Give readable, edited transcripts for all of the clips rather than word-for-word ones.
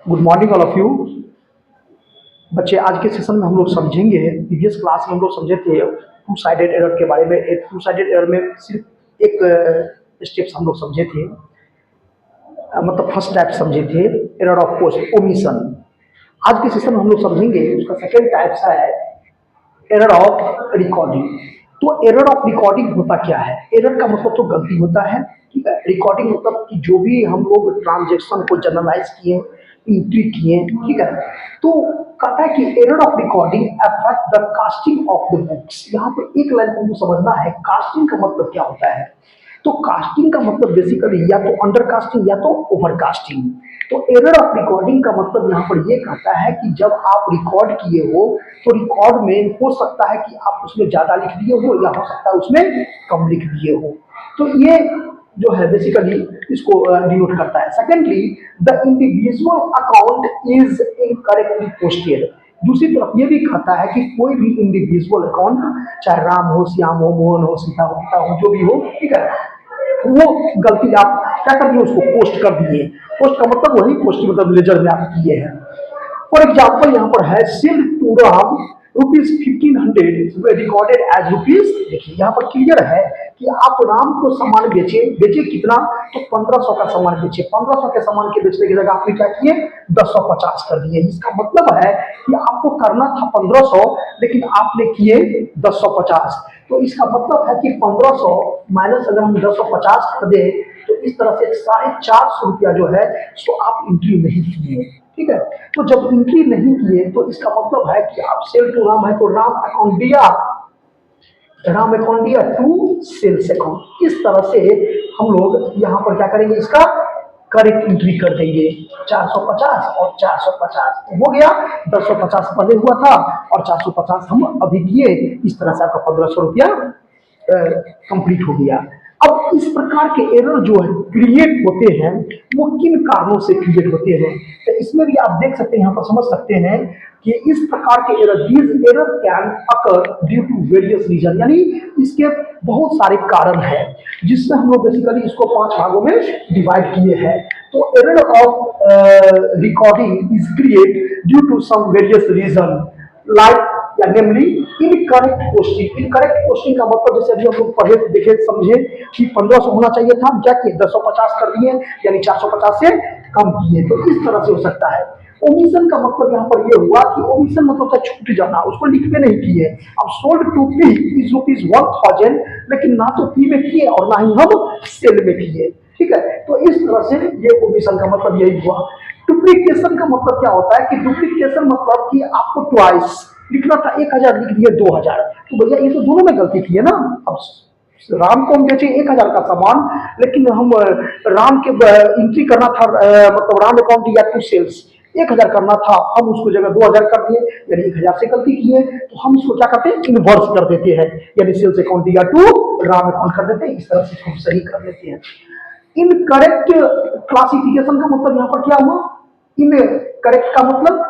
Good morning all of you. बच्चे, आज के सेशन में हम लोग समझेंगे, प्रीवियस क्लास में हम लोग समझे थे टू साइडेड एरर के बारे में। एक टू साइडेड एरर में सिर्फ एक स्टेप्स हम लोग समझे थे, मतलब फर्स्ट टाइप समझे थे, एरर ऑफ पोस्ट ओमिशन। आज के सेशन में हम लोग समझेंगे उसका सेकेंड टाइप सा है एरर ऑफ रिकॉर्डिंग। तो एरर ऑफ रिकॉर्डिंग होता क्या है? एरर का मतलब तो गलती होता है, ठीक है। रिकॉर्डिंग मतलब कि जो भी हम लोग ट्रांजेक्शन को जनरलाइज किए, एंट्री किए, ठीक है। तो कहता है कि error of recording affect the casting of the books. यहाँ पर एक लाइन हमको समझना है, कास्टिंग का मतलब क्या होता है। तो कास्टिंग का मतलब बेसिकली या तो अंडर कास्टिंग या तो ओवर कास्टिंग। तो एरर ऑफ रिकॉर्डिंग का मतलब यहाँ पर ये कहता है कि जब आप रिकॉर्ड किए हो तो रिकॉर्ड में हो सकता है कि आप उसमें ज्यादा लिख दिए हो या हो सकता है उसमें कम लिख दिए हो। तो ये जो है बेसिकली इसको डिनोट करता है। Secondly, the individual account is incorrectly posted. दूसरी तरफ ये भी कहता है कि कोई भी इंडिविजुअल अकाउंट, चाहे राम हो, श्याम हो, मोहन हो, सीता हो, पिता हो, जो भी हो, ठीक है, वो गलती आप क्या कर दिए, उसको पोस्ट कर दिए। पोस्ट का मतलब वही पोस्ट मतलब लेजर में आप किए हैं। फॉर एग्जाम्पल यहाँ पर है sale to Ram ₹1500 recorded as rupees. देखिए यहाँ पर क्लियर है कि आप राम को सामान बेचे, बेचे कितना, तो 1500 का सामान बेचे। 1500 के सामान के बेचने की जगह आपने क्या किए, 1050 कर दिए। इसका मतलब है कि आपको करना था 1500 लेकिन आपने किए 1050। तो इसका मतलब है कि 1500 माइनस अगर हम 1050 कर दे तो इस तरह से 450 रुपया जो है सो आप एंट्री नहीं किए, ठीक है। तो जब एंट्री नहीं किए तो इसका मतलब है कि आप सेल टू राम है तो राम अकाउंट दिया, राम अकाउंट दिया टू सेल्स अकाउंट। इस तरह से हम लोग यहाँ पर क्या करेंगे, इसका करेक्ट एंट्री कर देंगे। 450 और 450 हो गया। 1050 पहले हुआ था और 450 हम अभी किए। इस तरह से आपका 1500 रुपया कंप्लीट हो गया। अब इस प्रकार के एरर जो है क्रिएट होते हैं वो किन कारणों से क्रिएट होते हैं, तो इसमें भी आप देख सकते हैं, यहाँ पर समझ सकते हैं कि इस प्रकार के error, these error can occur due to various reason, यानी इसके बहुत सारे कारण हैं जिसमें हम लोग बेसिकली इसको 5 भागों में डिवाइड किए हैं। तो error of recording is create due to some various reason like या namely incorrect posting. Incorrect posting का मतलब जैसे अभी हम लोग पढ़े, देखे, समझे कि 1500 होना चाहिए था, क्या किए 1050 कर दिए, यानी 450 से कम किए। तो इस तरह से हो सकता है। ओमिशन का मतलब यहाँ पर ये हुआ कि ओमिशन मतलब छूट जाना, उसको लिख में नहीं किए। अब सोल्ड टू पी इज ₹1000, लेकिन ना तो पी में किए और ना ही हम सेल में किए, ठीक है। तो इस तरह से ये ओमिशन का मतलब यही हुआ। डुप्लीकेशन का मतलब क्या होता है कि डुप्लीकेशन मतलब कि आपको ट्वाइस लिखना था, 1000 लिख दिए 2000। तो भैया ये तो दोनों में गलती की है ना। अब राम को हम बेचे 1000 का सामान, लेकिन हम राम के एंट्री करना था, मतलब राम अकाउंट या टू सेल्स 1000 करना था, हम उसको जगह 2000 कर दिए, यानी 1000 से गलती की है। तो हम इसको क्या करते हैं, इनवर्स कर देते हैं, यानी सेल्स अकाउंट या टू राम अकाउंट कर देते हैं। इस तरह से हम सही कर लेते हैं। इनकरेक्ट क्लासिफिकेशन का मतलब यहाँ पर क्या हुआ, इनकरेक्ट का मतलब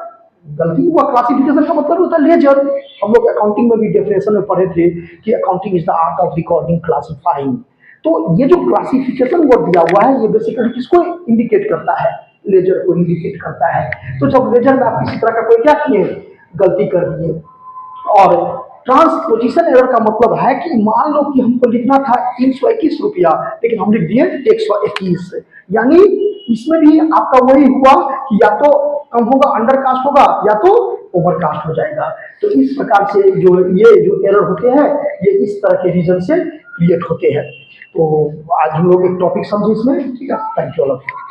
गलती हुआ। क्लासिफिकेशन का मतलब होता है लेजर। हम लोग अकाउंटिंग में भी डेफिनेशन में पढ़े थे कि accounting is the art of recording classifying. तो ये जो क्लासिफिकेशन वर्ड दिया हुआ है ये बेसिकली किसको इंडिकेट करता है, लेजर को इंडिकेट करता है। तो जब लेजर में आप किसी तरह का कोई क्या किए, गलती कर दिए। और ट्रांसपोजिशन एरर का मतलब है कि मान लो कि हमको लिखना था 321 रुपया, लेकिन हम लिख दिए 121, यानी इसमें भी आपका वही हुआ कि या तो कम होगा, अंडर कास्ट होगा, या तो ओवर कास्ट हो जाएगा। तो इस प्रकार से ये जो एरर होते हैं ये इस तरह के रीजन से क्रिएट होते हैं। तो आज हम लोग एक टॉपिक समझे इसमें, ठीक है। Thank you all of you.